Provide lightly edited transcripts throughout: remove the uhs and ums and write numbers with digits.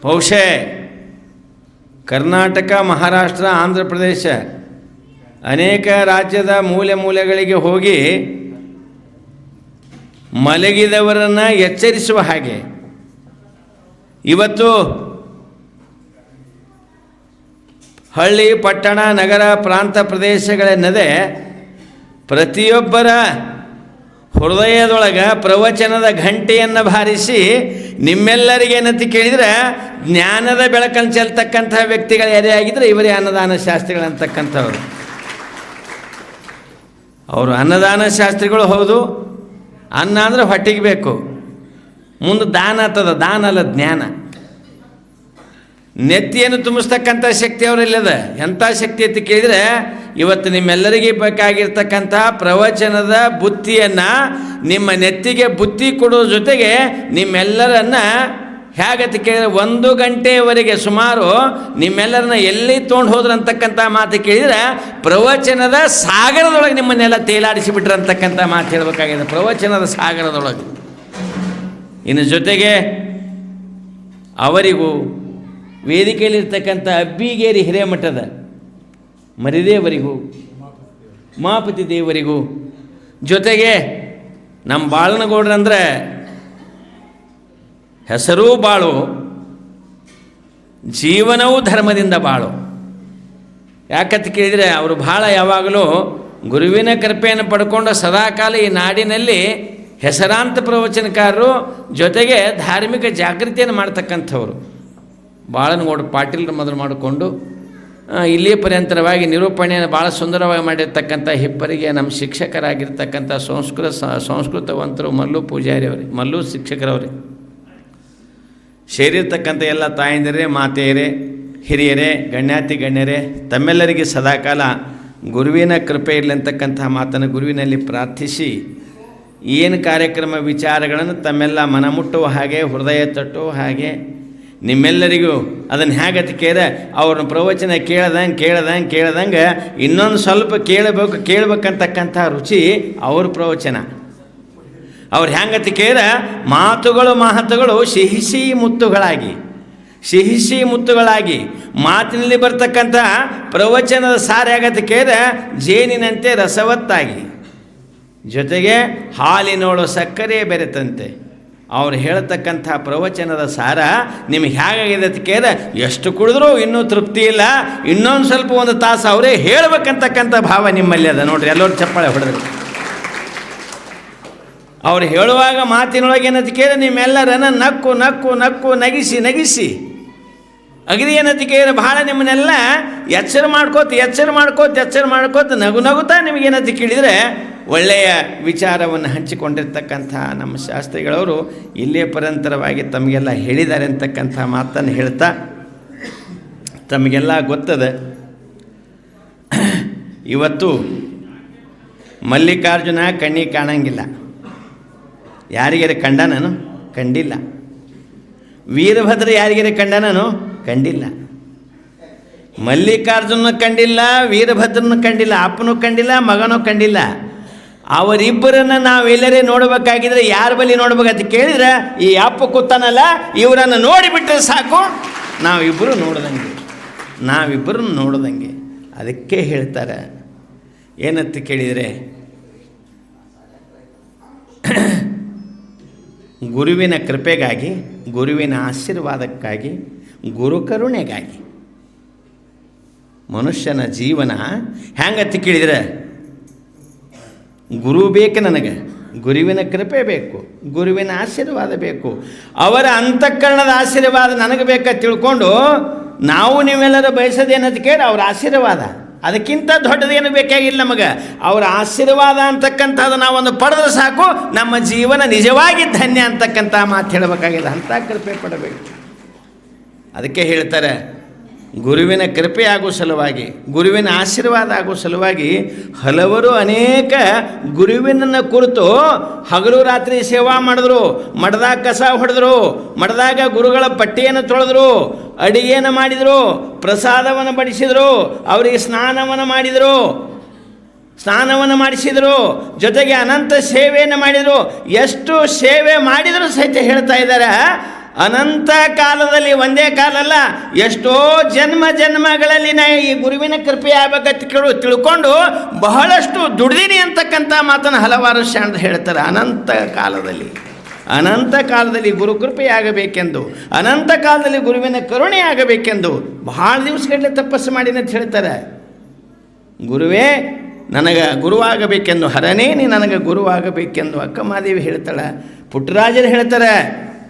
ಬಹುಶಃ ಕರ್ನಾಟಕ, ಮಹಾರಾಷ್ಟ್ರ, ಆಂಧ್ರ ಪ್ರದೇಶ ಅನೇಕ ರಾಜ್ಯದ ಮೂಲೆ ಮೂಲೆಗಳಿಗೆ ಹೋಗಿ ಮಲಗಿದವರನ್ನು ಎಚ್ಚರಿಸುವ ಹಾಗೆ ಇವತ್ತು ಹಳ್ಳಿ, ಪಟ್ಟಣ, ನಗರ, ಪ್ರಾಂತ ಪ್ರದೇಶಗಳೆನ್ನದೆ ಪ್ರತಿಯೊಬ್ಬರ ಹೃದಯದೊಳಗೆ ಪ್ರವಚನದ ಘಂಟೆಯನ್ನು ಬಾರಿಸಿ ನಿಮ್ಮೆಲ್ಲರಿಗೆ ಏನಂತ ಕೇಳಿದರೆ ಜ್ಞಾನದ ಬೆಳಕನ್ನು ಚೆಲ್ತಕ್ಕಂಥ ವ್ಯಕ್ತಿಗಳು ಯಾರೇ ಆಗಿದ್ದರೆ ಇವರೇ ಅನ್ನದಾನ ಶಾಸ್ತ್ರಿಗಳಂತಕ್ಕಂಥವ್ರು. ಅವರು ಅನ್ನದಾನ ಶಾಸ್ತ್ರಿಗಳು ಹೌದು. ಅನ್ನ ಅಂದರೆ ಹೊಟ್ಟೆಗೆ ಬೇಕು, ಮುಂದೆ ದಾನ ಆಗ್ತದ. ದಾನ ಅಲ್ಲ, ಜ್ಞಾನ. ನೆತ್ತಿಯನ್ನು ತುಂಬಿಸ್ತಕ್ಕಂಥ ಶಕ್ತಿ ಅವರಲ್ಲಿದೆ. ಎಂಥ ಶಕ್ತಿ ಅಂತ ಕೇಳಿದರೆ ಇವತ್ತು ನಿಮ್ಮೆಲ್ಲರಿಗೆ ಬೇಕಾಗಿರ್ತಕ್ಕಂಥ ಪ್ರವಚನದ ಬುತ್ತಿಯನ್ನು ನಿಮ್ಮ ನೆತ್ತಿಗೆ ಬುತ್ತಿ ಕೊಡೋ ಜೊತೆಗೆ ನಿಮ್ಮೆಲ್ಲರನ್ನ ಹೇಗಂತ ಕೇಳಿದರೆ 1 ಗಂಟೆಯವರೆಗೆ ಸುಮಾರು ನಿಮ್ಮೆಲ್ಲರನ್ನ ಎಲ್ಲಿ ತೊಗೊಂಡು ಹೋದ್ರು ಅಂತಕ್ಕಂಥ ಮಾತು ಕೇಳಿದರೆ ಪ್ರವಚನದ ಸಾಗರದೊಳಗೆ ನಿಮ್ಮನ್ನೆಲ್ಲ ತೇಲಾಡಿಸಿಬಿಟ್ರು ಅಂತಕ್ಕಂಥ ಮಾತು ಹೇಳಬೇಕಾಗಿದೆ. ಪ್ರವಚನದ ಸಾಗರದೊಳಗೆ. ಇನ್ನು ಜೊತೆಗೆ ಅವರಿಗೂ ವೇದಿಕೆಯಲ್ಲಿರ್ತಕ್ಕಂಥ ಅಬ್ಬಿಗೇರಿ ಹಿರೇಮಠದ ಮರಿದೇವರಿಗೂ, ಉಮಾಪತಿ ದೇವರಿಗೂ, ಜೊತೆಗೆ ನಮ್ಮ ಬಾಳನಗೌಡ್ರಂದ್ರೆ ಹೆಸರೂ ಬಾಳು, ಜೀವನವೂ ಧರ್ಮದಿಂದ ಬಾಳು. ಯಾಕಂತ ಕೇಳಿದರೆ ಅವರು ಭಾಳ ಯಾವಾಗಲೂ ಗುರುವಿನ ಕೃಪೆಯನ್ನು ಪಡ್ಕೊಂಡು ಸದಾಕಾಲ ಈ ನಾಡಿನಲ್ಲಿ ಹೆಸರಾಂತ ಪ್ರವಚನಕಾರರು, ಜೊತೆಗೆ ಧಾರ್ಮಿಕ ಜಾಗೃತಿಯನ್ನು ಮಾಡ್ತಕ್ಕಂಥವ್ರು. ಬಾಳನಗೌಡ ಪಾಟೀಲರ ಮೊದಲು ಮಾಡಿಕೊಂಡು ಇಲ್ಲಿಯ ಪರ್ಯಂತರವಾಗಿ ನಿರೂಪಣೆಯನ್ನು ಭಾಳ ಸುಂದರವಾಗಿ ಮಾಡಿರ್ತಕ್ಕಂಥ ಹಿಪ್ಪರಿಗೆ ನಮ್ಮ ಶಿಕ್ಷಕರಾಗಿರ್ತಕ್ಕಂಥ ಸಂಸ್ಕೃತವಂತರು ಮಲ್ಲು ಪೂಜಾರಿ ಅವರೇ, ಮಲ್ಲು ಶಿಕ್ಷಕರವರೇ, ಸೇರಿರ್ತಕ್ಕಂಥ ಎಲ್ಲ ತಾಯಂದಿರೇ, ಮಾತೆಯರೇ, ಹಿರಿಯರೇ, ಗಣ್ಯಾತಿ ಗಣ್ಯರೇ, ತಮ್ಮೆಲ್ಲರಿಗೆ ಸದಾಕಾಲ ಗುರುವಿನ ಕೃಪೆ ಇರಲಿ ಅಂತಕ್ಕಂಥ ಮಾತನ್ನು ಗುರುವಿನಲ್ಲಿ ಪ್ರಾರ್ಥಿಸಿ ಏನು ಕಾರ್ಯಕ್ರಮ ವಿಚಾರಗಳನ್ನು ತಮ್ಮೆಲ್ಲ ಮನಮುಟ್ಟುವ ಹಾಗೆ, ಹೃದಯ ತಟ್ಟುವ ಹಾಗೆ, ನಿಮ್ಮೆಲ್ಲರಿಗೂ ಅದನ್ನು ಹೇಗತಿ ಕೇಳಿದ್ರೆ ಅವ್ರನ್ನ ಪ್ರವಚನ ಕೇಳ್ದಂಗೆ ಇನ್ನೊಂದು ಸ್ವಲ್ಪ ಕೇಳಬೇಕಂತಕ್ಕಂಥ ರುಚಿ ಅವ್ರ ಪ್ರವಚನ. ಅವ್ರು ಹೆಂಗತಿ ಕೇಳಿದ್ರೆ ಮಾತುಗಳು ಸಿಹಿಸಿ ಮುತ್ತುಗಳಾಗಿ ಮಾತಿನಲ್ಲಿ ಬರ್ತಕ್ಕಂಥ ಪ್ರವಚನದ ಸಾರ ಹೇಗತಿ ಕೇಳಿದ್ರೆ ಜೇನಿನಂತೆ ರಸವತ್ತಾಗಿ, ಜೊತೆಗೆ ಹಾಲಿನೋಳು ಸಕ್ಕರೆ ಬೆರೆತಂತೆ. ಅವ್ರು ಹೇಳ್ತಕ್ಕಂಥ ಪ್ರವಚನದ ಸಾರ ನಿಮಗೆ ಹೇಗಾಗಿದೆ ಅಂತ ಕೇಳಿದ್ರೆ ಎಷ್ಟು ಕುಡಿದ್ರೂ ಇನ್ನೂ ತೃಪ್ತಿ ಇಲ್ಲ, ಇನ್ನೊಂದು ಸ್ವಲ್ಪ 1 ತಾಸು ಅವರೇ ಹೇಳಬೇಕಂತಕ್ಕಂಥ ಭಾವ ನಿಮ್ಮಲ್ಲಿ ಅದ ನೋಡ್ರಿ. ಎಲ್ಲರೂ ಚಪ್ಪಾಳೆ ಹೊಡೆದ್ರು. ಅವ್ರು ಹೇಳುವಾಗ ಮಾತಿನೊಳಗೆ ಏನಂತ ಕೇಳಿದ್ರೆ ನಿಮ್ಮೆಲ್ಲರನ್ನ ನಕ್ಕು ನಗಿಸಿ ಅಗದಿ ಏನಂತ ಕೇಳಿದ್ರೆ ಭಾಳ ನಿಮ್ಮನ್ನೆಲ್ಲ ಎಚ್ಚರ ಮಾಡ್ಕೋತ ನಗುತ್ತಾ ನಿಮಗೇನಂತ ಕೇಳಿದರೆ ಒಳ್ಳೆಯ ವಿಚಾರವನ್ನು ಹಂಚಿಕೊಂಡಿರ್ತಕ್ಕಂಥ ನಮ್ಮ ಶಾಸ್ತ್ರಿಗಳವರು ಇಲ್ಲೇ ಪರಂತರವಾಗಿ ತಮಗೆಲ್ಲ ಹೇಳಿದ್ದಾರೆ ಅಂತಕ್ಕಂಥ ಮಾತನ್ನು ಹೇಳ್ತಾ, ತಮಗೆಲ್ಲ ಗೊತ್ತದೆ ಇವತ್ತು ಮಲ್ಲಿಕಾರ್ಜುನ ಕಣ್ಣಿಗೆ ಕಾಣಂಗಿಲ್ಲ. ಯಾರಿಗಾರೆ ಕಂಡ ನಾನು ಕಂಡಿಲ್ಲ. ವೀರಭದ್ರ ಯಾರಿಗಾರೆ ಕಂಡ ನಾನು ಕಂಡಿಲ್ಲ. ಮಲ್ಲಿಕಾರ್ಜುನ ಕಂಡಿಲ್ಲ, ವೀರಭದ್ರನ ಕಂಡಿಲ್ಲ, ಅಪ್ಪನೂ ಕಂಡಿಲ್ಲ, ಮಗನೂ ಕಂಡಿಲ್ಲ. ಅವರಿಬ್ಬರನ್ನು ನಾವೆಲ್ಲರೇ ನೋಡಬೇಕಾಗಿದ್ರೆ ಯಾರ ಬಳಿ ನೋಡ್ಬೇಕಂತ ಕೇಳಿದ್ರೆ ಈ ಅಪ್ಪ ಕೂತಾನಲ್ಲ ಇವರನ್ನು ನೋಡಿಬಿಟ್ರೆ ಸಾಕು, ನಾವಿಬ್ಬರು ನೋಡ್ದಂಗೆ. ಅದಕ್ಕೆ ಹೇಳ್ತಾರೆ ಏನಂತ ಕೇಳಿದರೆ ಗುರುವಿನ ಕೃಪೆಗಾಗಿ, ಗುರುವಿನ ಆಶೀರ್ವಾದಕ್ಕಾಗಿ, ಗುರುಕರುಣೆಗಾಗಿ ಮನುಷ್ಯನ ಜೀವನ ಹೆಂಗಂತ ಕೇಳಿದರೆ ಗುರು ಬೇಕು ನನಗೆ, ಗುರುವಿನ ಕೃಪೆ ಬೇಕು, ಗುರುವಿನ ಆಶೀರ್ವಾದ ಬೇಕು, ಅವರ ಅಂತಃಕರಣದ ಆಶೀರ್ವಾದ ನನಗೆ ಬೇಕಂತ ತಿಳ್ಕೊಂಡು ನಾವು ನೀವೆಲ್ಲರೂ ಬಯಸೋದೇನಂತ ಕೇಳಿ ಅವ್ರ ಆಶೀರ್ವಾದ. ಅದಕ್ಕಿಂತ ದೊಡ್ಡದೇನು ಬೇಕಾಗಿಲ್ಲ ನಮಗೆ. ಅವರ ಆಶೀರ್ವಾದ ಅಂತಕ್ಕಂಥದ್ದು ನಾವೊಂದು ಪಡೆದ್ರೆ ಸಾಕು, ನಮ್ಮ ಜೀವನ ನಿಜವಾಗಿ ಧನ್ಯ ಅಂತಕ್ಕಂಥ ಮಾತು ಹೇಳಬೇಕಾಗಿದೆ. ಅಂಥ ಕೃಪೆ ಪಡಬೇಕು. ಅದಕ್ಕೆ ಹೇಳ್ತಾರೆ ಗುರುವಿನ ಕೃಪೆ ಆಗೋ ಸಲುವಾಗಿ, ಗುರುವಿನ ಆಶೀರ್ವಾದ ಆಗೋ ಸಲುವಾಗಿ ಹಲವರು ಅನೇಕ ಗುರುವಿನನ್ನು ಕುರಿತು ಹಗಲು ರಾತ್ರಿ ಸೇವಾ ಮಾಡಿದ್ರು, ಮಠದಾಗ ಕಸ ಹೊಡೆದ್ರು, ಮಠದಾಗ ಗುರುಗಳ ಪಟ್ಟಿಯನ್ನು ತೊಳೆದ್ರು, ಅಡಿಗೆಯನ್ನು ಮಾಡಿದರು, ಪ್ರಸಾದವನ್ನು ಬಡಿಸಿದರು, ಅವರಿಗೆ ಸ್ನಾನವನ್ನು ಮಾಡಿಸಿದರು, ಜೊತೆಗೆ ಅನಂತ ಸೇವೆಯನ್ನು ಮಾಡಿದರು. ಎಷ್ಟು ಸೇವೆ ಮಾಡಿದರೂ ಸಹಿತ ಹೇಳ್ತಾ ಇದ್ದಾರೆ ಅನಂತ ಕಾಲದಲ್ಲಿ, ಒಂದೇ ಕಾಲ ಅಲ್ಲ, ಎಷ್ಟೋ ಜನ್ಮಗಳಲ್ಲಿ ನಾ ಈ ಗುರುವಿನ ಕೃಪೆ ಆಗಬೇಕಂತ ತಿಳ್ಕೊಂಡು ಬಹಳಷ್ಟು ದುಡ್ದೀನಿ ಅಂತಕ್ಕಂಥ ಮಾತನ್ನು ಹಲವಾರು ಶಾಣರು ಹೇಳ್ತಾರೆ. ಅನಂತ ಕಾಲದಲ್ಲಿ ಗುರು ಕೃಪೆಯಾಗಬೇಕೆಂದು, ಅನಂತ ಕಾಲದಲ್ಲಿ ಗುರುವಿನ ಕರುಣೆ ಆಗಬೇಕೆಂದು ಬಹಳ ದಿವಸಗಟ್ಟಲೆ ತಪಸ್ಸು ಮಾಡಿನ ಅಂತ ಹೇಳ್ತಾರೆ. ಗುರುವೇ ನನಗೆ ಗುರುವಾಗಬೇಕೆಂದು, ಹರನೇ ನೀ ನನಗೆ ಗುರುವಾಗಬೇಕೆಂದು ಅಕ್ಕಮಾದೇವಿ ಹೇಳ್ತಾಳೆ. ಪುಟ್ಟರಾಜರು ಹೇಳ್ತಾರೆ,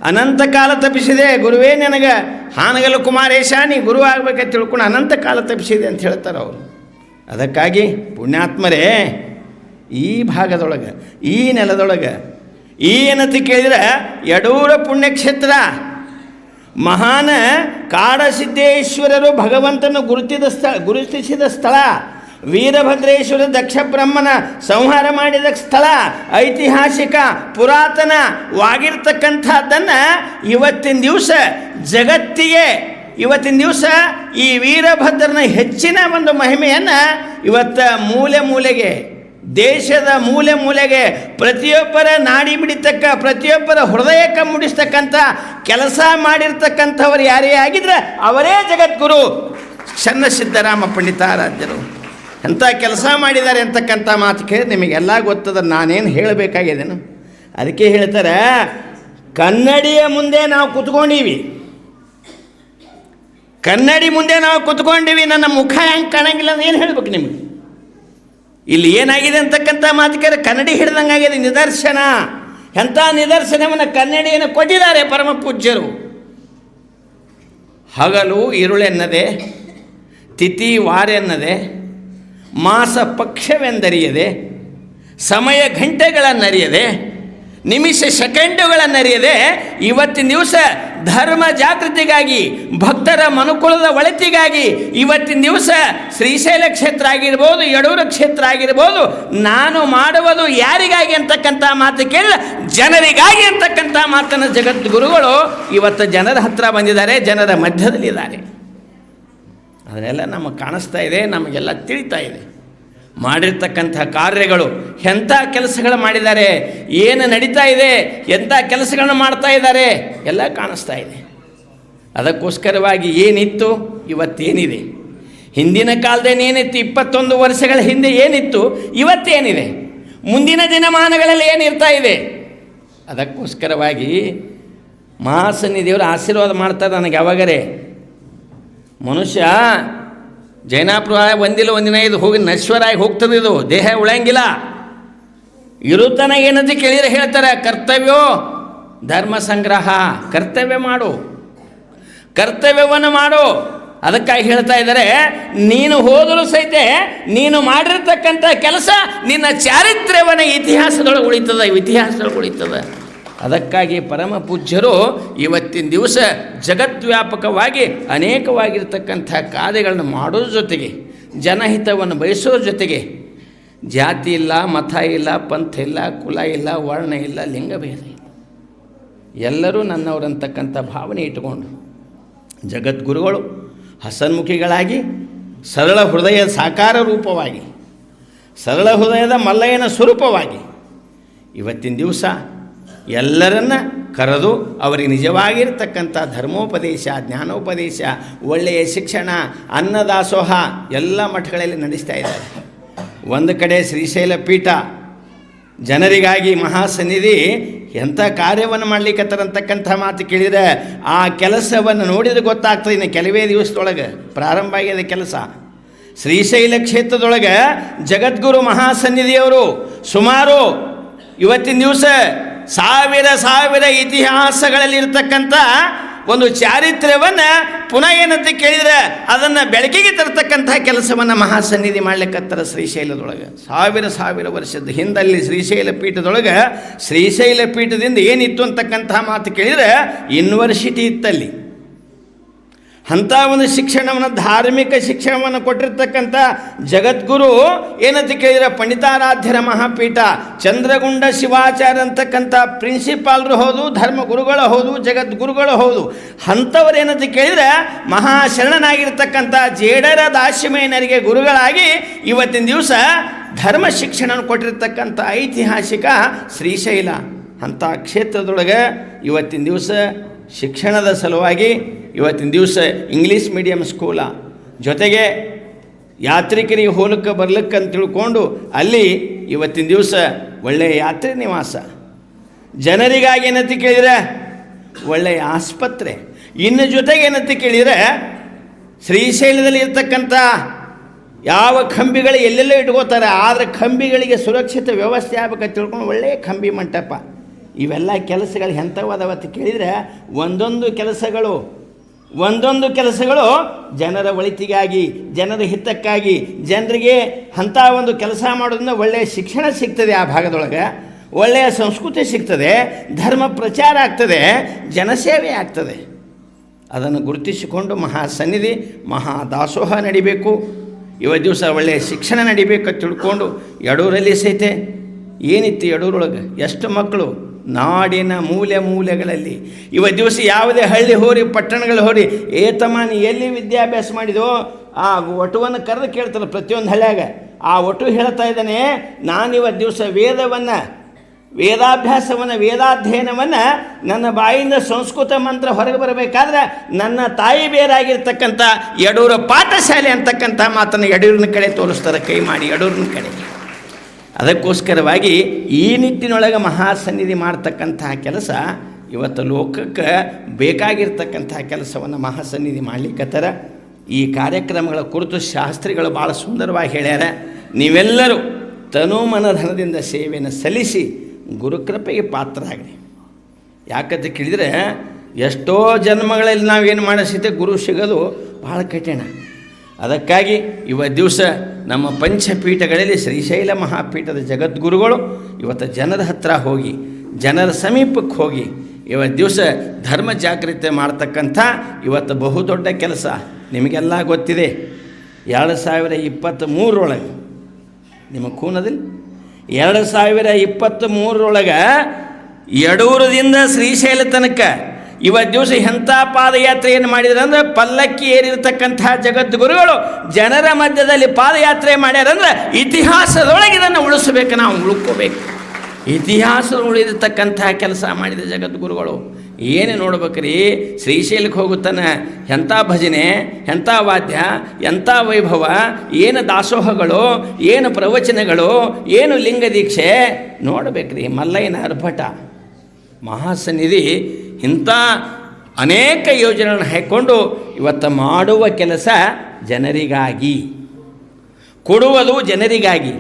ಅನಂತ ಕಾಲ ತಪ್ಪಿಸಿದೆ ಗುರುವೇ ನನಗೆ ಹಾನಗಲ್ ಕುಮಾರೇಶ ನೀ ಗುರು ಆಗಬೇಕಂತ ತಿಳ್ಕೊಂಡು ಅನಂತ ಕಾಲ ತಪ್ಪಿಸಿದೆ ಅಂತ ಹೇಳ್ತಾರೆ ಅವರು. ಅದಕ್ಕಾಗಿ ಪುಣ್ಯಾತ್ಮರೇ, ಈ ಭಾಗದೊಳಗೆ, ಈ ನೆಲದೊಳಗೆ ಏನಂತ ಕೇಳಿದ್ರೆ ಯಡೂರ ಪುಣ್ಯಕ್ಷೇತ್ರ, ಮಹಾನ್ ಕಾಡಸಿದ್ದೇಶ್ವರರು ಭಗವಂತನ ಗುರುತಿಸಿದ ಸ್ಥಳ, ವೀರಭದ್ರೇಶ್ವರ ದಕ್ಷ ಬ್ರಹ್ಮನ ಸಂಹಾರ ಮಾಡಿದ ಸ್ಥಳ, ಐತಿಹಾಸಿಕ ಪುರಾತನವಾಗಿರ್ತಕ್ಕಂಥದ್ದನ್ನು ಇವತ್ತಿನ ದಿವಸ ಜಗತ್ತಿಗೆ, ಇವತ್ತಿನ ದಿವಸ ಈ ವೀರಭದ್ರನ ಹೆಚ್ಚಿನ ಒಂದು ಮಹಿಮೆಯನ್ನು ಇವತ್ತು ಮೂಲೆಗೆ, ದೇಶದ ಮೂಲೆಗೆ ಪ್ರತಿಯೊಬ್ಬರ ನಾಡಿ ಮಿಡಿತಕ್ಕ, ಪ್ರತಿಯೊಬ್ಬರ ಹೃದಯಕ್ಕೆ ಮುಡಿಸ್ತಕ್ಕಂಥ ಕೆಲಸ ಮಾಡಿರ್ತಕ್ಕಂಥವ್ರು ಯಾರೇ ಆಗಿದ್ರೆ ಅವರೇ ಜಗದ್ಗುರು ಚನ್ನಸಿದ್ದರಾಮ ಪಂಡಿತಾರಾಧ್ಯರು. ಎಂಥ ಕೆಲಸ ಮಾಡಿದ್ದಾರೆ ಅಂತಕ್ಕಂಥ ಮಾತು ಕೇಳಿ ನಿಮಗೆಲ್ಲ ಗೊತ್ತದ, ನಾನೇನು ಹೇಳಬೇಕಾಗಿದ್ದೇನು. ಅದಕ್ಕೆ ಹೇಳ್ತಾರೆ, ಕನ್ನಡಿಯ ಮುಂದೆ ನಾವು ಕೂತ್ಕೊಂಡೀವಿ, ಕನ್ನಡಿ ಮುಂದೆ ನಾವು ಕೂತ್ಕೊಂಡಿವಿ, ನನ್ನ ಮುಖ ಹೆಂಗೆ ಕಾಣಂಗಿಲ್ಲ ಅಂತ ಏನು ಹೇಳ್ಬೇಕು ನಿಮಗೆ? ಇಲ್ಲಿ ಏನಾಗಿದೆ ಅಂತಕ್ಕಂಥ ಮಾತು ಕೇಳಿ ಕನ್ನಡಿ ಹಿಡ್ದಂಗಾಗಿದೆ ನಿದರ್ಶನ. ಎಂಥ ನಿದರ್ಶನವನ್ನು ಕನ್ನಡಿಯನ್ನು ಕೊಟ್ಟಿದ್ದಾರೆ ಪರಮ ಪೂಜ್ಯರು. ಹಗಲು ಇರುಳೆನ್ನದೆ, ತಿಥಿ ವಾರೆನ್ನದೆ, ಮಾಸ ಪಕ್ಷವೆಂದರಿಯದೆ, ಸಮಯ ಗಂಟೆಗಳನ್ನರಿಯದೆ, ನಿಮಿಷ ಸೆಕೆಂಡುಗಳನ್ನರಿಯದೆ ಇವತ್ತಿನ ದಿವಸ ಧರ್ಮ ಜಾಗೃತಿಗಾಗಿ, ಭಕ್ತರ ಮನುಕುಲದ ಒಳಿತಿಗಾಗಿ ಇವತ್ತಿನ ದಿವಸ ಶ್ರೀಶೈಲ ಕ್ಷೇತ್ರ ಆಗಿರ್ಬೋದು, ಯಡೂರ ಕ್ಷೇತ್ರ ಆಗಿರ್ಬೋದು, ನಾನು ಮಾಡುವುದು ಯಾರಿಗಾಗಿ ಅಂತಕ್ಕಂಥ ಮಾತು ಕೇಳಿದ ಜನರಿಗಾಗಿ ಅಂತಕ್ಕಂಥ ಮಾತನ್ನು ಜಗದ್ಗುರುಗಳು ಇವತ್ತು ಜನರ ಹತ್ರ ಬಂದಿದ್ದಾರೆ, ಜನರ ಮಧ್ಯದಲ್ಲಿದ್ದಾರೆ. ಅದನ್ನೆಲ್ಲ ನಮಗೆ ಕಾಣಿಸ್ತಾ ಇದೆ, ನಮಗೆಲ್ಲ ತಿಳಿತಾ ಇದೆ. ಮಾಡಿರ್ತಕ್ಕಂಥ ಕಾರ್ಯಗಳು, ಎಂಥ ಕೆಲಸಗಳು ಮಾಡಿದ್ದಾರೆ, ಏನು ನಡೀತಾ ಇದೆ, ಎಂಥ ಕೆಲಸಗಳನ್ನು ಮಾಡ್ತಾ ಇದ್ದಾರೆ ಎಲ್ಲ ಕಾಣಿಸ್ತಾ ಇದೆ. ಅದಕ್ಕೋಸ್ಕರವಾಗಿ ಏನಿತ್ತು ಇವತ್ತೇನಿದೆ, ಹಿಂದಿನ ಕಾಲದೇನೇನಿತ್ತು, 21 ವರ್ಷಗಳ ಹಿಂದೆ ಏನಿತ್ತು, ಇವತ್ತೇನಿದೆ, ಮುಂದಿನ ದಿನಮಾನಗಳಲ್ಲಿ ಏನಿರ್ತಾ ಇದೆ. ಅದಕ್ಕೋಸ್ಕರವಾಗಿ ಮಹಾಸನ್ನಿಧಿಯವರು ಆಶೀರ್ವಾದ ಮಾಡ್ತಾರೆ ನನಗೆ. ಯಾವಾಗರೇ ಮನುಷ್ಯ ಜೈನಾಪುರ ಒಂದಿನ ಇದು ಹೋಗಿ ನಶ್ವರಾಗಿ ಹೋಗ್ತದೆ, ಇದು ದೇಹ ಉಳಂಗಿಲ್ಲ. ಇರುತನ ಏನಂತ ಕೇಳಿದರೆ ಹೇಳ್ತಾರೆ, ಕರ್ತವ್ಯೋ ಧರ್ಮ ಸಂಗ್ರಹ, ಕರ್ತವ್ಯವನ್ನು ಮಾಡು. ಅದಕ್ಕಾಗಿ ಹೇಳ್ತಾ ಇದ್ದಾರೆ, ನೀನು ಹೋದರೂ ಸಹಿತ ನೀನು ಮಾಡಿರ್ತಕ್ಕಂಥ ಕೆಲಸ ನಿನ್ನ ಚಾರಿತ್ರ್ಯವನ್ನು ಇತಿಹಾಸದೊಳಗೆ ಉಳಿತದೆ. ಅದಕ್ಕಾಗಿ ಪರಮ ಪೂಜ್ಯರು ಇವತ್ತಿನ ದಿವಸ ಜಗದ್ವ್ಯಾಪಕವಾಗಿ ಅನೇಕವಾಗಿರ್ತಕ್ಕಂಥ ಕಾರ್ಯಗಳನ್ನು ಮಾಡೋದ್ರ ಜೊತೆಗೆ, ಜನಹಿತವನ್ನು ಬಯಸೋದ್ರ ಜೊತೆಗೆ, ಜಾತಿ ಇಲ್ಲ, ಮತ ಇಲ್ಲ, ಪಂಥ ಇಲ್ಲ, ಕುಲ ಇಲ್ಲ, ವರ್ಣ ಇಲ್ಲ, ಲಿಂಗಭೇದ ಇಲ್ಲ, ಎಲ್ಲರೂ ನನ್ನವರಂತಕ್ಕಂಥ ಭಾವನೆ ಇಟ್ಟುಕೊಂಡು ಜಗದ್ಗುರುಗಳು ಹಸನ್ಮುಖಿಗಳಾಗಿ, ಸರಳ ಹೃದಯದ ಸಾಕಾರ ರೂಪವಾಗಿ, ಸರಳ ಹೃದಯದ ಮಲ್ಲಯ್ಯನ ಸ್ವರೂಪವಾಗಿ ಇವತ್ತಿನ ದಿವಸ ಎಲ್ಲರನ್ನ ಕರೆದು ಅವರಿಗೆ ನಿಜವಾಗಿರ್ತಕ್ಕಂಥ ಧರ್ಮೋಪದೇಶ, ಜ್ಞಾನೋಪದೇಶ, ಒಳ್ಳೆಯ ಶಿಕ್ಷಣ, ಅನ್ನದಾಸೋಹ ಎಲ್ಲ ಮಠಗಳಲ್ಲಿ ನಡೆಸ್ತಾ ಇದ್ದಾರೆ. ಒಂದು ಕಡೆ ಶ್ರೀಶೈಲ ಪೀಠ ಜನರಿಗಾಗಿ ಮಹಾಸನ್ನಿಧಿ ಎಂಥ ಕಾರ್ಯವನ್ನು ಮಾಡಲಿಕ್ಕತ್ತರಂತಕ್ಕಂಥ ಮಾತು ಕೇಳಿದರೆ ಆ ಕೆಲಸವನ್ನು ನೋಡಿದರೆ ಗೊತ್ತಾಗ್ತದೆ. ಇನ್ನು ಕೆಲವೇ ದಿವಸದೊಳಗೆ ಪ್ರಾರಂಭ ಆಗಿದೆ ಕೆಲಸ. ಶ್ರೀಶೈಲ ಕ್ಷೇತ್ರದೊಳಗೆ ಜಗದ್ಗುರು ಮಹಾಸನ್ನಿಧಿಯವರು ಸುಮಾರು ಇವತ್ತಿನ ದಿವಸ ಸಾವಿರ ಇತಿಹಾಸಗಳಲ್ಲಿರ್ತಕ್ಕಂಥ ಒಂದು ಚಾರಿತ್ರ್ಯವನ್ನು ಪುನಃ ಏನಂತ ಕೇಳಿದರೆ ಅದನ್ನು ಬೆಳಕಿಗೆ ತರತಕ್ಕಂಥ ಕೆಲಸವನ್ನು ಮಹಾಸನ್ನಿಧಿ ಮಾಡ್ಲಿಕ್ಕತ್ತರ. ಶ್ರೀಶೈಲದೊಳಗೆ ಸಾವಿರ ವರ್ಷದ ಹಿಂದಲ್ಲಿ ಶ್ರೀಶೈಲ ಪೀಠದೊಳಗೆ, ಶ್ರೀಶೈಲ ಪೀಠದಿಂದ ಏನಿತ್ತು ಅಂತಕ್ಕಂಥ ಮಾತು ಕೇಳಿದರೆ ಯೂನಿವರ್ಸಿಟಿ ಇತ್ತಲ್ಲಿ. ಅಂಥ ಒಂದು ಶಿಕ್ಷಣವನ್ನು, ಧಾರ್ಮಿಕ ಶಿಕ್ಷಣವನ್ನು ಕೊಟ್ಟಿರ್ತಕ್ಕಂಥ ಜಗದ್ಗುರು ಏನಂತ ಕೇಳಿದರೆ ಪಂಡಿತಾರಾಧ್ಯರ ಮಹಾಪೀಠ, ಚಂದ್ರಗುಂಡ ಶಿವಾಚಾರ್ಯ ಅಂತಕ್ಕಂಥ ಪ್ರಿನ್ಸಿಪಾಲ್ರು ಹೌದು, ಧರ್ಮಗುರುಗಳು ಹೌದು, ಜಗದ್ಗುರುಗಳು ಹೌದು. ಅಂಥವ್ರು ಏನಂತ ಕೇಳಿದರೆ ಮಹಾಶರಣನಾಗಿರ್ತಕ್ಕಂಥ ಜೇಡರ ದಾಶಿಮಯ್ಯನರಿಗೆ ಗುರುಗಳಾಗಿ ಇವತ್ತಿನ ದಿವಸ ಧರ್ಮ ಶಿಕ್ಷಣ ಕೊಟ್ಟಿರ್ತಕ್ಕಂಥ ಐತಿಹಾಸಿಕ ಶ್ರೀಶೈಲ ಅಂಥ ಕ್ಷೇತ್ರದೊಳಗೆ ಇವತ್ತಿನ ದಿವಸ ಶಿಕ್ಷಣದ ಸಲುವಾಗಿ ಇವತ್ತಿನ ದಿವಸ ಇಂಗ್ಲೀಷ್ ಮೀಡಿಯಮ್ ಸ್ಕೂಲ ಜೊತೆಗೆ ಯಾತ್ರಿಕರಿಗೆ ಹೋಲಕ್ಕೆ ಬರ್ಲಿಕ್ಕೆ ಅಂತ ತಿಳ್ಕೊಂಡು ಅಲ್ಲಿ ಇವತ್ತಿನ ದಿವಸ ಒಳ್ಳೆಯ ಯಾತ್ರಿ ನಿವಾಸ, ಜನರಿಗಾಗಿ ಏನಂತ ಕೇಳಿದರೆ ಒಳ್ಳೆಯ ಆಸ್ಪತ್ರೆ, ಇನ್ನು ಜೊತೆಗೆ ಏನಂತ ಕೇಳಿದರೆ ಶ್ರೀಶೈಲದಲ್ಲಿ ಇರ್ತಕ್ಕಂಥ ಯಾವ ಕಂಬಿಗಳು ಎಲ್ಲೆಲ್ಲೋ ಇಟ್ಕೋತಾರೆ, ಆದರೆ ಕಂಬಿಗಳಿಗೆ ಸುರಕ್ಷಿತ ವ್ಯವಸ್ಥೆ ಆಗ್ಬೇಕಂತ ತಿಳ್ಕೊಂಡು ಒಳ್ಳೆಯ ಕಂಬಿ ಮಂಟಪ, ಇವೆಲ್ಲ ಕೆಲಸಗಳು ಎಂಥವಾದವತ್ತು ಕೇಳಿದರೆ ಒಂದೊಂದು ಕೆಲಸಗಳು ಜನರ ಒಳಿತಿಗಾಗಿ, ಜನರ ಹಿತಕ್ಕಾಗಿ, ಜನರಿಗೆ ಅಂಥ ಒಂದು ಕೆಲಸ ಮಾಡೋದ್ರಿಂದ ಒಳ್ಳೆಯ ಶಿಕ್ಷಣ ಸಿಗ್ತದೆ, ಆ ಭಾಗದೊಳಗೆ ಒಳ್ಳೆಯ ಸಂಸ್ಕೃತಿ ಸಿಗ್ತದೆ, ಧರ್ಮ ಪ್ರಚಾರ ಆಗ್ತದೆ, ಜನಸೇವೆ ಆಗ್ತದೆ. ಅದನ್ನು ಗುರುತಿಸಿಕೊಂಡು ಮಹಾಸನ್ನಿಧಿ ಮಹಾದಾಸೋಹ ನಡಿಬೇಕು. ಇವತ್ತು ದಿವಸ ಒಳ್ಳೆಯ ಶಿಕ್ಷಣ ನಡಿಬೇಕು ತಿಳ್ಕೊಂಡು ಯಡೂರಲ್ಲಿ ಸಹಿತ ಏನಿತ್ತು, ಯಡೂರೊಳಗೆ ಎಷ್ಟು ಮಕ್ಕಳು ನಾಡಿನ ಮೂಲೆಗಳಲ್ಲಿ ಇವತ್ತು ದಿವಸ ಯಾವುದೇ ಹಳ್ಳಿ ಹೋರಿ ಪಟ್ಟಣಗಳು ಹೋರಿ ಏತಮಾನಿ ಎಲ್ಲಿ ವಿದ್ಯಾಭ್ಯಾಸ ಮಾಡಿದೋ ಆ ಒಟುವನ್ನು ಕರೆದು ಕೇಳ್ತಾರೆ ಪ್ರತಿಯೊಂದು ಹಳ್ಳಿಯಾಗ. ಆ ಒಟು ಹೇಳ್ತಾ ಇದ್ದಾನೆ, ನಾನಿವತ್ತು ದಿವಸ ವೇದಾಧ್ಯಯನವನ್ನು ನನ್ನ ಬಾಯಿಂದ ಸಂಸ್ಕೃತ ಮಂತ್ರ ಹೊರಗೆ ಬರಬೇಕಾದ್ರೆ ನನ್ನ ತಾಯಿ ಬೇರಾಗಿರ್ತಕ್ಕಂಥ ಯಡೂರ ಪಾಠಶಾಲೆ ಅಂತಕ್ಕಂಥ ಮಾತನ್ನು ಯಡೂರಿನ ಕಡೆ ತೋರಿಸ್ತಾರೆ, ಕೈ ಮಾಡಿ ಯಡೂರಿನ ಕಡೆ. ಅದಕ್ಕೋಸ್ಕರವಾಗಿ ಈ ನಿಟ್ಟಿನೊಳಗೆ ಮಹಾಸನ್ನಿಧಿ ಮಾಡ್ತಕ್ಕಂತಹ ಕೆಲಸ ಇವತ್ತು ಲೋಕಕ್ಕೆ ಬೇಕಾಗಿರ್ತಕ್ಕಂತಹ ಕೆಲಸವನ್ನು ಮಹಾಸನ್ನಿಧಿ ಮಾಡಲಿಕ್ಕತ್ತಾರ. ಈ ಕಾರ್ಯಕ್ರಮಗಳ ಕುರಿತು ಶಾಸ್ತ್ರಿಗಳು ಭಾಳ ಸುಂದರವಾಗಿ ಹೇಳ್ಯಾರ. ನೀವೆಲ್ಲರೂ ತನುಮನಧನದಿಂದ ಸೇವೆಯನ್ನು ಸಲ್ಲಿಸಿ ಗುರುಕೃಪೆಗೆ ಪಾತ್ರರಾಗಲಿ. ಯಾಕಂತ ಕೇಳಿದರೆ ಎಷ್ಟೋ ಜನ್ಮಗಳಲ್ಲಿ ನಾವೇನು ಮಾಡಿಸಿದ್ದೆ ಗುರು ಸಿಗೋದು ಭಾಳ ಕಠಿಣ. ಅದಕ್ಕಾಗಿ ಇವತ್ತು ದಿವಸ ನಮ್ಮ ಪಂಚಪೀಠಗಳಲ್ಲಿ ಶ್ರೀಶೈಲ ಮಹಾಪೀಠದ ಜಗದ್ಗುರುಗಳು ಇವತ್ತು ಜನರ ಹತ್ರ ಹೋಗಿ, ಜನರ ಸಮೀಪಕ್ಕೆ ಹೋಗಿ ಇವತ್ತು ದಿವಸ ಧರ್ಮ ಜಾಗೃತಿ ಮಾಡ್ತಕ್ಕಂಥ ಇವತ್ತು ಬಹುದೊಡ್ಡ ಕೆಲಸ. ನಿಮಗೆಲ್ಲ ಗೊತ್ತಿದೆ, 2023 ನಿಮ್ಮ ಕೂನದಲ್ಲಿ 2023 ಯಡೂರದಿಂದ ಶ್ರೀಶೈಲ ತನಕ ಇವತ್ತು ದಿವಸ ಎಂಥ ಪಾದಯಾತ್ರೆಯನ್ನು ಮಾಡಿದ್ರೆ ಅಂದರೆ ಪಲ್ಲಕ್ಕಿ ಏರಿರ್ತಕ್ಕಂಥ ಜಗದ್ಗುರುಗಳು ಜನರ ಮಧ್ಯದಲ್ಲಿ ಪಾದಯಾತ್ರೆ ಮಾಡ್ಯಾರಂದ್ರೆ ಇತಿಹಾಸದೊಳಗೆ ಇದನ್ನು ಉಳಿಸ್ಬೇಕು, ನಾವು ಉಳ್ಕೋಬೇಕು. ಇತಿಹಾಸ ಉಳಿದಿರ್ತಕ್ಕಂಥ ಕೆಲಸ ಮಾಡಿದ ಜಗದ್ಗುರುಗಳು ಏನು ನೋಡ್ಬೇಕ್ರಿ. ಶ್ರೀಶೈಲಕ್ಕೆ ಹೋಗುತ್ತಾನೆ ಎಂಥ ಭಜನೆ, ಎಂಥ ವಾದ್ಯ, ಎಂಥ ವೈಭವ, ಏನು ದಾಸೋಹಗಳು, ಏನು ಪ್ರವಚನಗಳು, ಏನು ಲಿಂಗ ದೀಕ್ಷೆ ನೋಡ್ಬೇಕ್ರಿ. ಮಲ್ಲಯ್ಯನ ಅರ್ಭಟ ಮಹಾಸನ್ನಿಧಿ ಇಂಥ ಅನೇಕ ಯೋಜನೆಗಳನ್ನು ಹಾಕ್ಕೊಂಡು ಇವತ್ತು ಮಾಡುವ ಕೆಲಸ ಜನರಿಗಾಗಿ, ಕೊಡುವುದು ಜನರಿಗಾಗಿ.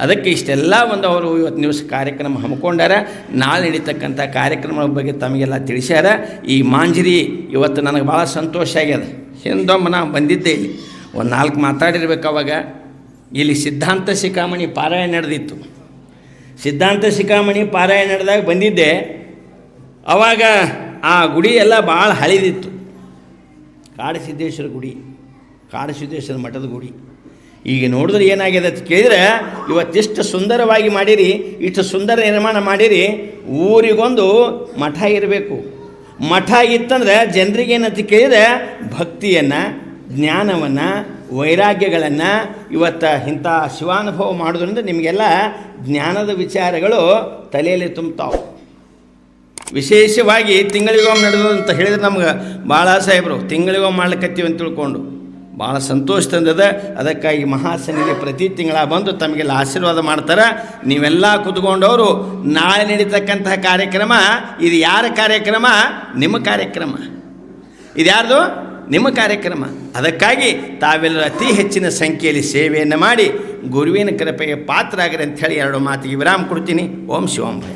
ಅದಕ್ಕೆ ಇಷ್ಟೆಲ್ಲ ಅವರು ಇವತ್ತು ದಿವಸ ಕಾರ್ಯಕ್ರಮ ಹಮ್ಮಿಕೊಂಡಾರ. ನಾಳೆ ನಡೀತಕ್ಕಂಥ ಕಾರ್ಯಕ್ರಮಗಳ ಬಗ್ಗೆ ತಮಗೆಲ್ಲ ತಿಳಿಸ್ಯಾರ. ಈ ಮಾಂಜರಿ ಇವತ್ತು ನನಗೆ ಭಾಳ ಸಂತೋಷ ಆಗ್ಯದ. ಹಿಂದೊಮ್ಮೆ ನಾನು ಬಂದಿದ್ದೆ, ಇಲ್ಲಿ ಒಂದು 4 ಮಾತಾಡಿರ್ಬೇಕು. ಅವಾಗ ಇಲ್ಲಿ ಸಿದ್ಧಾಂತ ಶಿಖಾಮಣಿ ಪಾರಾಯಣ ನಡೆದಿತ್ತು. ಸಿದ್ಧಾಂತ ಶಿಖಾಮಣಿ ಪಾರಾಯಣ ನಡೆದಾಗ ಬಂದಿದ್ದೆ. ಆವಾಗ ಆ ಗುಡಿ ಎಲ್ಲ ಭಾಳ ಹಳಿದಿತ್ತು. ಕಾಡಸಿದ್ದೇಶ್ವರ ಗುಡಿ, ಕಾಡಸಿದ್ದೇಶ್ವರ ಮಠದ ಗುಡಿ. ಈಗ ನೋಡಿದ್ರೆ ಏನಾಗಿದೆ ಅಂತ ಕೇಳಿದರೆ ಇವತ್ತಿಷ್ಟು ಸುಂದರವಾಗಿ ಮಾಡಿರಿ, ಇಷ್ಟು ಸುಂದರ ನಿರ್ಮಾಣ ಮಾಡಿರಿ. ಊರಿಗೊಂದು ಮಠ ಇರಬೇಕು. ಮಠ ಇತ್ತಂದ್ರೆ ಜನರಿಗೆ ಏನಂತ ಕೇಳಿದರೆ ಭಕ್ತಿಯನ್ನು, ಜ್ಞಾನವನ್ನು, ವೈರಾಗ್ಯಗಳನ್ನು ಇವತ್ತು ಇಂಥ ಶಿವಾನುಭವ ಮಾಡೋದ್ರಿಂದ ನಿಮಗೆಲ್ಲ ಜ್ಞಾನದ ವಿಚಾರಗಳು ತಲೆಯಲ್ಲಿ ತುಂಬ್ತಾವೆ. ವಿಶೇಷವಾಗಿ ತಿಂಗಳಿಗೊಮ್ಮೆ ನಡೆದು ಅಂತ ಹೇಳಿದ್ರೆ ನಮ್ಗೆ ಭಾಳ ಸಾಹೇಬರು ತಿಂಗಳಿಗೊಮ್ಮೆ ಮಾಡ್ಲಿಕ್ಕತ್ತೀವಿ ಅಂತ ತಿಳ್ಕೊಂಡು ಭಾಳ ಸಂತೋಷ ತಂದದ. ಅದಕ್ಕಾಗಿ ಮಹಾಸನ್ನಿಧಿ ಪ್ರತಿ ತಿಂಗಳ ಬಂದು ತಮಗೆಲ್ಲ ಆಶೀರ್ವಾದ ಮಾಡ್ತಾರೆ. ನೀವೆಲ್ಲ ಕೂತ್ಕೊಂಡವರು ನಾಳೆ ನಡೀತಕ್ಕಂತಹ ಕಾರ್ಯಕ್ರಮ ಇದು ಯಾರ ಕಾರ್ಯಕ್ರಮ? ನಿಮ್ಮ ಕಾರ್ಯಕ್ರಮ. ಇದು ಯಾರ್ದು? ನಿಮ್ಮ ಕಾರ್ಯಕ್ರಮ. ಅದಕ್ಕಾಗಿ ತಾವೆಲ್ಲರೂ ಅತಿ ಹೆಚ್ಚಿನ ಸಂಖ್ಯೆಯಲ್ಲಿ ಸೇವೆಯನ್ನು ಮಾಡಿ ಗುರುವಿನ ಕೃಪೆಗೆ ಪಾತ್ರರಾಗಿರಿ ಅಂಥೇಳಿ 2 ಮಾತಿಗೆ ವಿರಾಮ ಕೊಡ್ತೀನಿ. ಓಂ ಶಿವಾಂ ಭಯ.